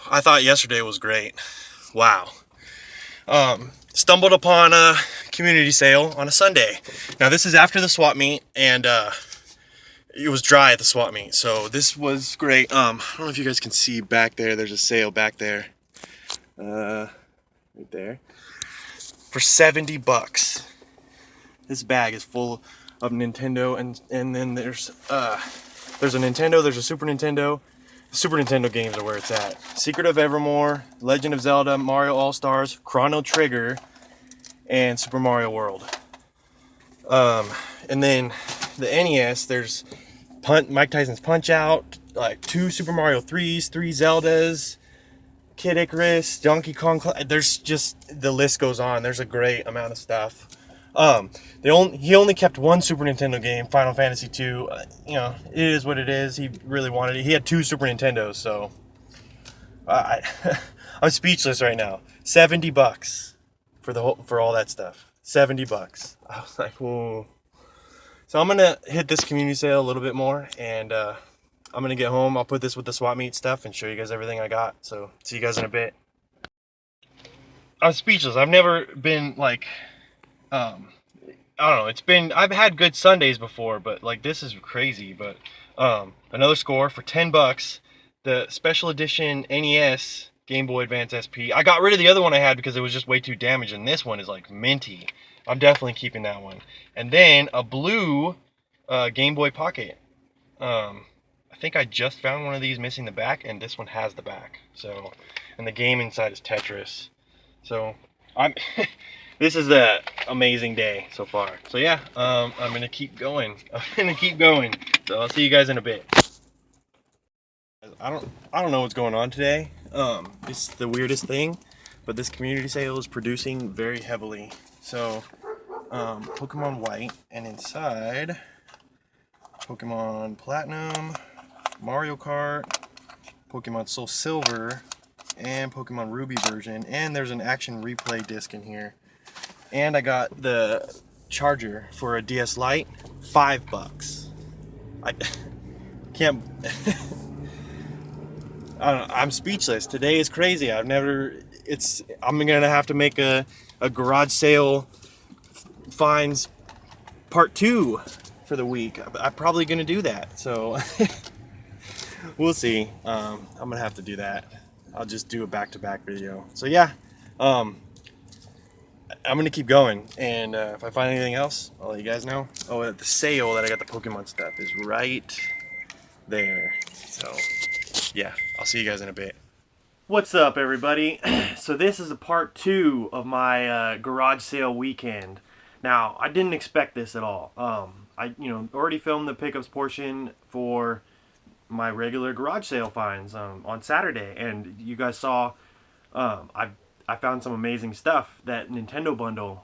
I thought yesterday was great. Wow. Stumbled upon a community sale on a Sunday. Now this is after the swap meet, and it was dry at the swap meet, so this was great. I don't know if you guys can see back there. There's a sale back there, right there, for $70. This bag is full of Nintendo, and then there's a Nintendo, there's a Super Nintendo. Super Nintendo games are where it's at. Secret of Evermore, Legend of Zelda, Mario All-Stars, Chrono Trigger, and Super Mario World. And then the NES, there's Mike Tyson's Punch-Out, like 2 Super Mario 3s, 3 Zeldas, Kid Icarus, Donkey Kong. There's just, the list goes on. There's a great amount of stuff. He only kept 1 Super Nintendo game, Final Fantasy II. You know, it is what it is. He really wanted it. He had 2 Super Nintendos, so I'm speechless right now. $70 for all that stuff. $70. I was like, whoa. So I'm gonna hit this community sale a little bit more, and I'm gonna get home. I'll put this with the swap meet stuff and show you guys everything I got. So see you guys in a bit. I'm speechless. I've never been like, I don't know. I've had good Sundays before, but like this is crazy. But another score for $10. The special edition NES Game Boy Advance SP. I got rid of the other one I had because it was just way too damaged, and this one is like minty. I'm definitely keeping that one. And then a blue Game Boy Pocket. I think I just found one of these missing the back, and this one has the back. So, and the game inside is Tetris. So I'm. This is an amazing day so far. So yeah, I'm gonna keep going. So I'll see you guys in a bit. I don't know what's going on today. It's the weirdest thing, but this community sale is producing very heavily. So Pokemon White, and inside Pokemon Platinum, Mario Kart, Pokemon Soul Silver, and Pokemon Ruby version. And there's an action replay disc in here. And I got the charger for a DS Lite, $5. I can't. I don't know, I'm speechless. Today is crazy. I'm gonna have to make a garage sale finds part 2 for the week. I'm probably gonna do that. So we'll see. I'm gonna have to do that. I'll just do a back-to-back video. So yeah. I'm gonna keep going, and if I find anything else, I'll let you guys know. Oh, the sale that I got the Pokemon stuff is right there. So, yeah, I'll see you guys in a bit. What's up, everybody? So this is a part 2 of my garage sale weekend. Now, I didn't expect this at all. I already filmed the pickups portion for my regular garage sale finds on Saturday, and you guys saw I found some amazing stuff. That Nintendo bundle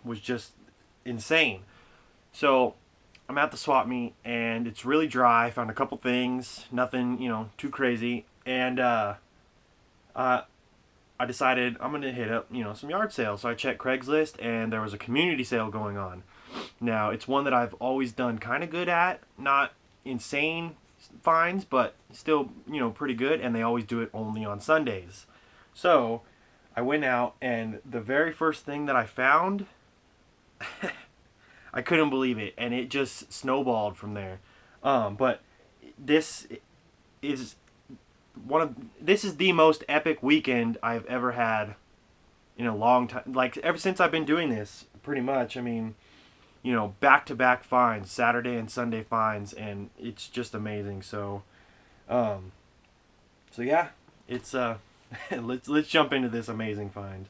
was just insane. So I'm at the swap meet, and it's really dry. I found a couple things, nothing too crazy, and I decided I'm gonna hit up some yard sales. So I checked Craigslist, and there was a community sale going on. Now it's one that I've always done kind of good at, not insane finds, but still pretty good, and they always do it only on Sundays. So I went out, and the very first thing that I found, I couldn't believe it, and it just snowballed from there. But this is the most epic weekend I've ever had in a long time. Like, ever since I've been doing this, pretty much. I mean, back-to-back finds, Saturday and Sunday finds, and it's just amazing. So yeah, it's let's jump into this amazing find.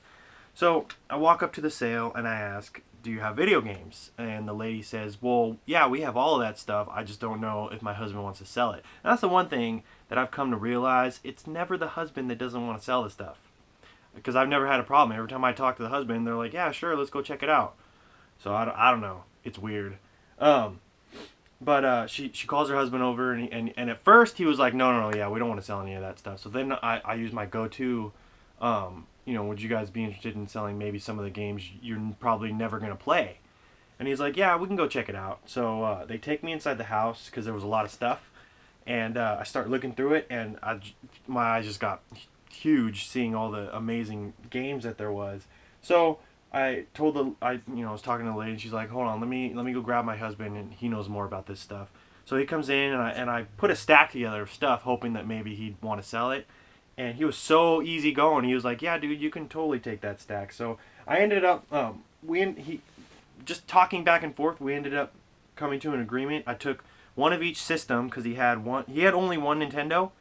So I walk up to the sale, and I ask, do you have video games? And the lady says, well, yeah, we have all of that stuff. I just don't know if my husband wants to sell it. And that's the one thing that I've come to realize. It's never the husband that doesn't want to sell the stuff. Because I've never had a problem. Every time I talk to the husband, they're like, yeah, sure, let's go check it out. So I don't know. It's weird. But she calls her husband over, and at first he was like, no, yeah, we don't want to sell any of that stuff. So then I use my go-to, would you guys be interested in selling maybe some of the games you're probably never going to play? And he's like, yeah, we can go check it out. So they take me inside the house because there was a lot of stuff. And I start looking through it, and my eyes just got huge seeing all the amazing games that there was. So I told I was talking to the lady, and she's like, hold on, let me go grab my husband, and he knows more about this stuff. So he comes in, and I put a stack together of stuff, hoping that maybe he'd want to sell it. And he was so easy going. He was like, yeah, dude, you can totally take that stack. So I ended up, just talking back and forth, we ended up coming to an agreement. I took one of each system, because he had only one Nintendo,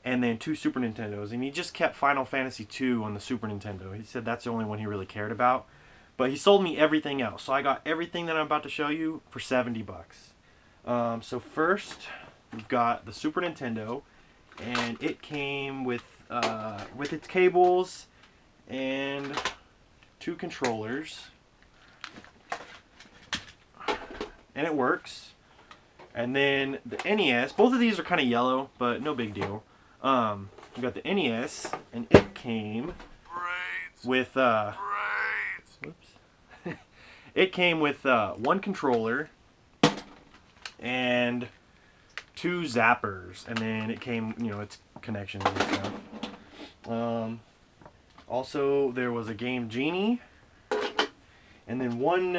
and then 2 Super Nintendos, and he just kept Final Fantasy II on the Super Nintendo. He said that's the only one he really cared about. But he sold me everything else. So I got everything that I'm about to show you for 70 bucks. So first, we've got the Super Nintendo, and it came with its cables and 2 controllers, and it works. And then the NES, both of these are kind of yellow, but no big deal. We got the NES, and it came with it came with 1 controller and 2 zappers, and then it came, its connections and stuff. Also, there was a Game Genie, and then one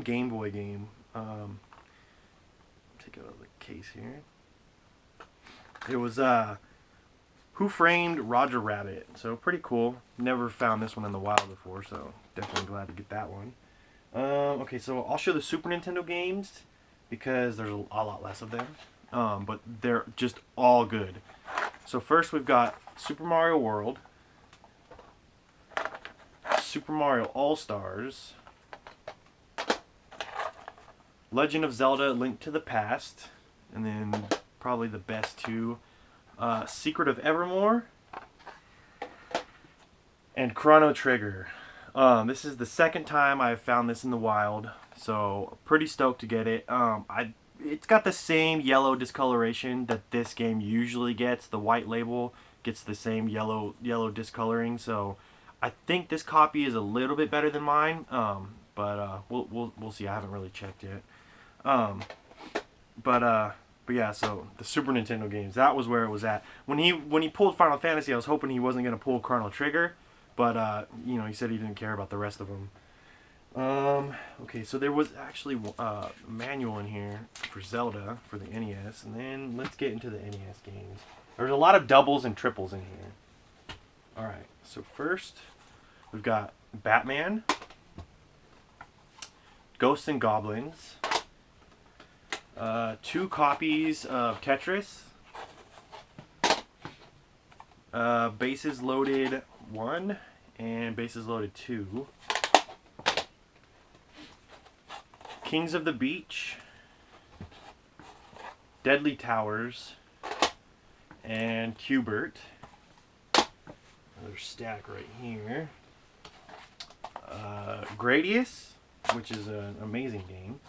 Game Boy game. Take out the case here. It was Who Framed Roger Rabbit? So pretty cool. Never found this one in the wild before, so definitely glad to get that one. Okay, so I'll show the Super Nintendo games because there's a lot less of them, but they're just all good. So first we've got Super Mario World, Super Mario All-Stars, Legend of Zelda: Link to the Past, and then probably the best 2, Secret of Evermore and Chrono Trigger. This is the second time I've found this in the wild, so pretty stoked to get it. It's got the same yellow discoloration that this game usually gets. The white label gets the same yellow discoloring, so I think this copy is a little bit better than mine. But we'll see. I haven't really checked yet. But yeah, so the Super Nintendo games, that was where it was at. When he pulled Final Fantasy, I was hoping he wasn't going to pull Chrono Trigger, but he said he didn't care about the rest of them. Okay, so there was actually a manual in here for Zelda for the NES, and then let's get into the NES games. There's a lot of doubles and triples in here. Alright, so first we've got Batman, Ghosts and Goblins, 2 copies of Tetris, Bases Loaded 1 and Bases Loaded 2, Kings of the Beach, Deadly Towers, and Qbert. Another stack right here. Gradius, which is an amazing game.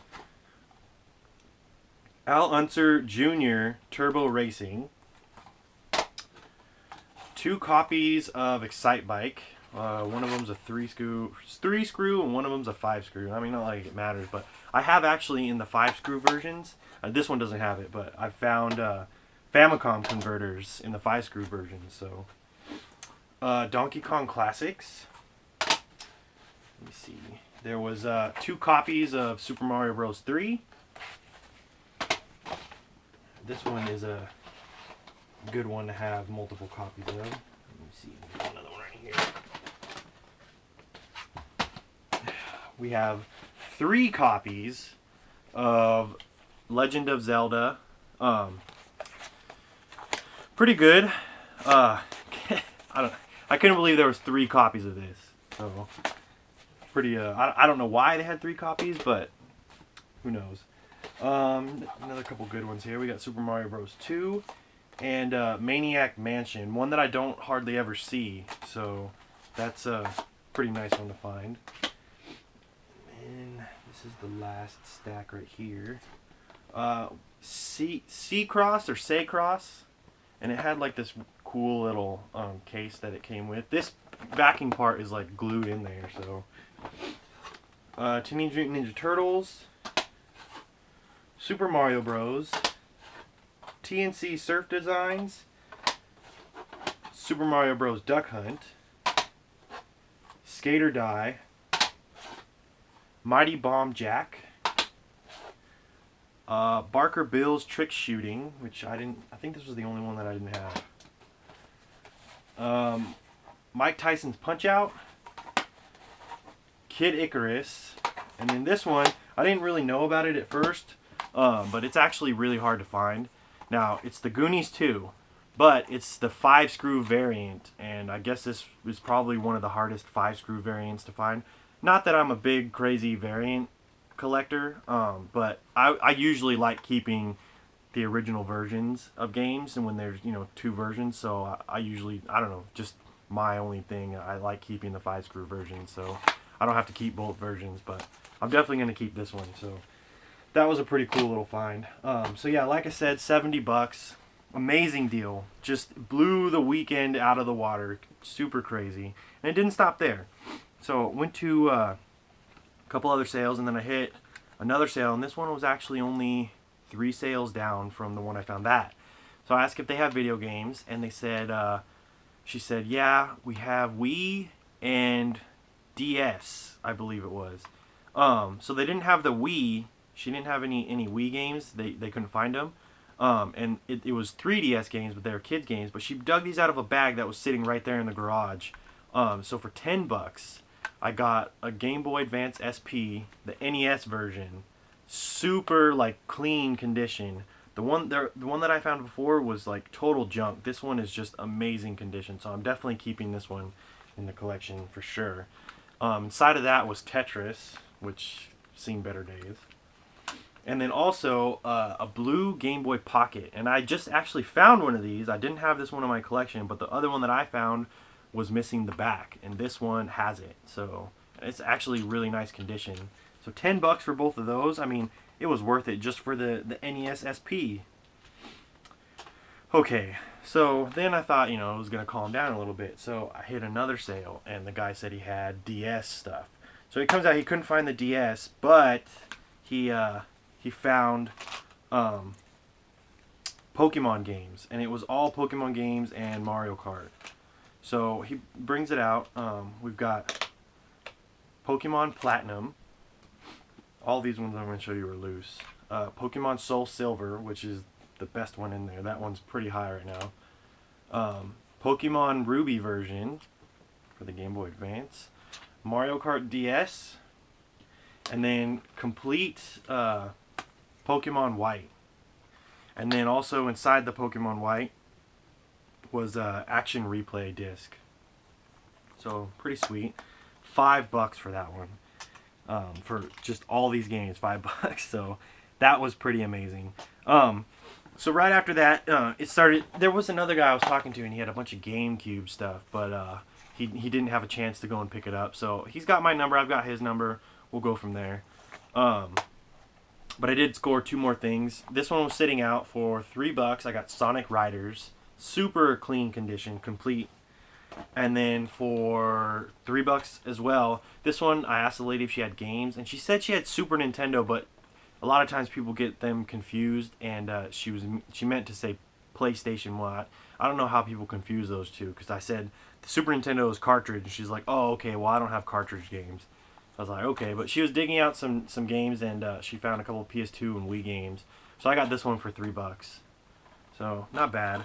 Al Unser Jr. Turbo Racing. 2 copies of Excite Bike. One of them's a 3 screw and one of them's a 5 screw. I mean, not like it matters, but I have actually in the 5 screw versions. This one doesn't have it, but I found Famicom converters in the 5 screw version. So Donkey Kong Classics. Let me see. There was 2 copies of Super Mario Bros. 3. This one is a good one to have multiple copies of. Let me see. Another one right here. We have 3 copies of Legend of Zelda. Pretty good. I couldn't believe there was 3 copies of this. So pretty. I don't know why they had 3 copies, but who knows. Another couple good ones here. We got Super Mario Bros. 2 and Maniac Mansion, one that I don't hardly ever see, so that's a pretty nice one to find. And this is the last stack right here. C-Cross or Say-Cross, and it had like this cool little case that it came with. This backing part is like glued in there, so. Teenage Mutant Ninja Turtles, Super Mario Bros., TNC Surf Designs, Super Mario Bros. Duck Hunt, Skate or Die, Mighty Bomb Jack, Barker Bill's Trick Shooting, which I think this was the only one that I didn't have. Mike Tyson's Punch Out, Kid Icarus, and then this one, I didn't really know about it at first, but it's actually really hard to find. Now, it's the Goonies 2, but it's the 5-screw variant, and I guess this is probably one of the hardest 5-screw variants to find. Not that I'm a big, crazy variant collector, but I usually like keeping the original versions of games, and when there's, you know, 2 versions, so I usually, I don't know, just my only thing, I like keeping the 5-screw version, so I don't have to keep both versions, but I'm definitely going to keep this one, so that was a pretty cool little find. So yeah, like I said, 70 bucks, amazing deal, just blew the weekend out of the water, super crazy, and it didn't stop there. So went to a couple other sales, and then I hit another sale, and this one was actually only 3 sales down from the one I found that. So I asked if they have video games, and they said, she said, yeah, we have Wii and DS, I believe it was. So they didn't have the Wii. She didn't have any Wii games. They couldn't find them. And it was 3DS games, but they were kids games. But she dug these out of a bag that was sitting right there in the garage. So for 10 bucks, I got a Game Boy Advance SP, the NES version, super like clean condition. The one that I found before was like total junk. This one is just amazing condition, so I'm definitely keeping this one in the collection for sure. Inside of that was Tetris, which seen better days. And then also a blue Game Boy Pocket. And I just actually found one of these. I didn't have this one in my collection, but the other one that I found was missing the back, and this one has it. So it's actually really nice condition. So 10 bucks for both of those. I mean, it was worth it just for the NES SP. Okay, so then I thought, you know, it was going to calm down a little bit. So I hit another sale, and the guy said he had DS stuff. So it comes out he couldn't find the DS, but he found Pokemon games, and it was all Pokemon games and Mario Kart. So he brings it out. We've got Pokemon Platinum. All these ones I'm going to show you are loose. Pokemon Soul Silver, which is the best one in there. That one's pretty high right now. Pokemon Ruby version for the Game Boy Advance. Mario Kart DS. And then complete Pokemon White. And then also inside the Pokemon White was Action Replay disc. So pretty sweet. $5 for that one. For just all these games, $5. So that was pretty amazing. So right after that, it started. There was another guy I was talking to, and he had a bunch of GameCube stuff, but he didn't have a chance to go and pick it up. So he's got my number. I've got his number. We'll go from there. But I did score 2 more things. This one was sitting out for $3. I got Sonic Riders, super clean condition, complete. And then for $3 as well, this one I asked the lady if she had games, and she said she had Super Nintendo, but a lot of times people get them confused, and she meant to say PlayStation 1. I don't know how people confuse those two, because I said the Super Nintendo is cartridge, and she's like, oh, okay, well I don't have cartridge games. I was like, okay, but she was digging out some games, and she found a couple of PS2 and Wii games, so I got this one for $3. So not bad.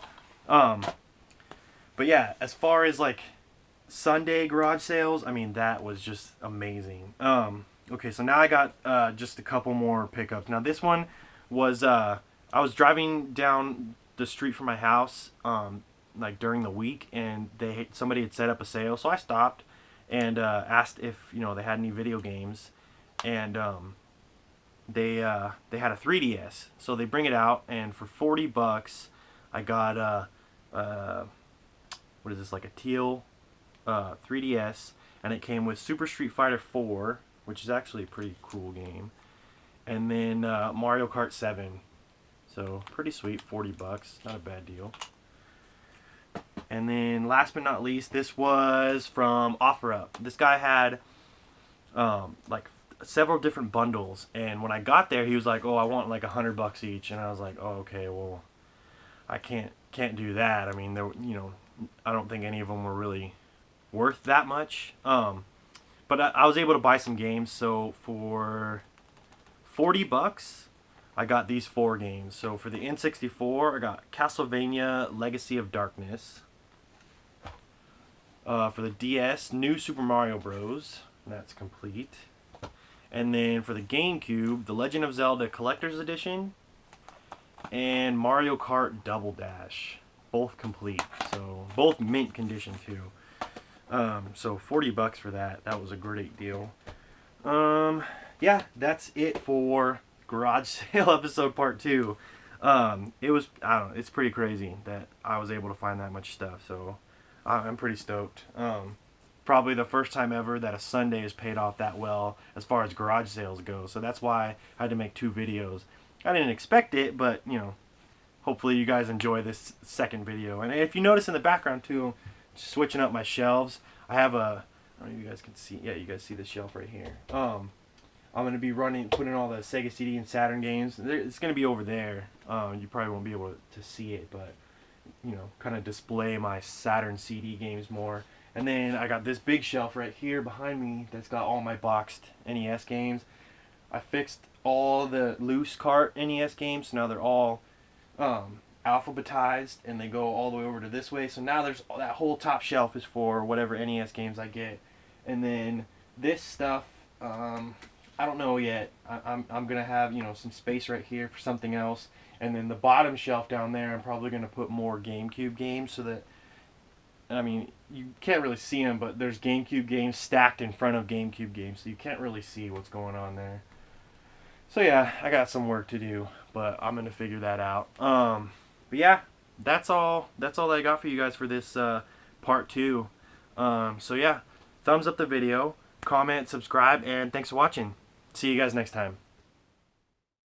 But yeah, as far as like Sunday garage sales, I mean, that was just amazing. Okay, so now I got just a couple more pickups. Now this one was, I was driving down the street from my house like during the week, and somebody had set up a sale, so I stopped and asked if, you know, they had any video games, and they had a 3DS, so they bring it out, and for $40 I got what is this, like a teal 3DS, and it came with Super Street Fighter 4, which is actually a pretty cool game, and then Mario Kart 7. So pretty sweet, $40, not a bad deal. And then last but not least, this was from OfferUp. This guy had like several different bundles, and when I got there, he was like, "Oh, I want like $100 each," and I was like, "Oh, okay, well, I can't do that. I mean, there, you know, I don't think any of them were really worth that much. But I was able to buy some games. So for $40, I got these 4 games. So for the N64, I got Castlevania Legacy of Darkness. For the DS, New Super Mario Bros. That's complete. And then for the GameCube, The Legend of Zelda Collector's Edition and Mario Kart Double Dash. Both complete. So both mint condition too. So $40 for that. That was a great deal. Yeah, that's it for Garage Sale episode part 2. It was, I don't know, it's pretty crazy that I was able to find that much stuff. So I'm pretty stoked. Probably the first time ever that a Sunday is paid off that well as far as garage sales go. So that's why I had to make 2 videos. I didn't expect it, but you know, hopefully you guys enjoy this second video. And if you notice in the background too, switching up my shelves, I have a, I don't know if you guys can see, yeah, you guys see the shelf right here. I'm going to be putting all the Sega CD and Saturn games. It's going to be over there. You probably won't be able to see it, but you know, kind of display my Saturn CD games more. And then I got this big shelf right here behind me that's got all my boxed NES games. I fixed all the loose cart NES games, so now they're all alphabetized and they go all the way over to this way. So now there's that whole top shelf is for whatever NES games I get. And then this stuff, I don't know yet. I'm gonna have, you know, some space right here for something else. And then the bottom shelf down there, I'm probably gonna put more GameCube games so that, I mean, you can't really see them, but there's GameCube games stacked in front of GameCube games, so you can't really see what's going on there. So yeah, I got some work to do, but I'm gonna figure that out. But yeah, that's all that I got for you guys for this part 2. So yeah, thumbs up the video, comment, subscribe, and thanks for watching. See you guys next time.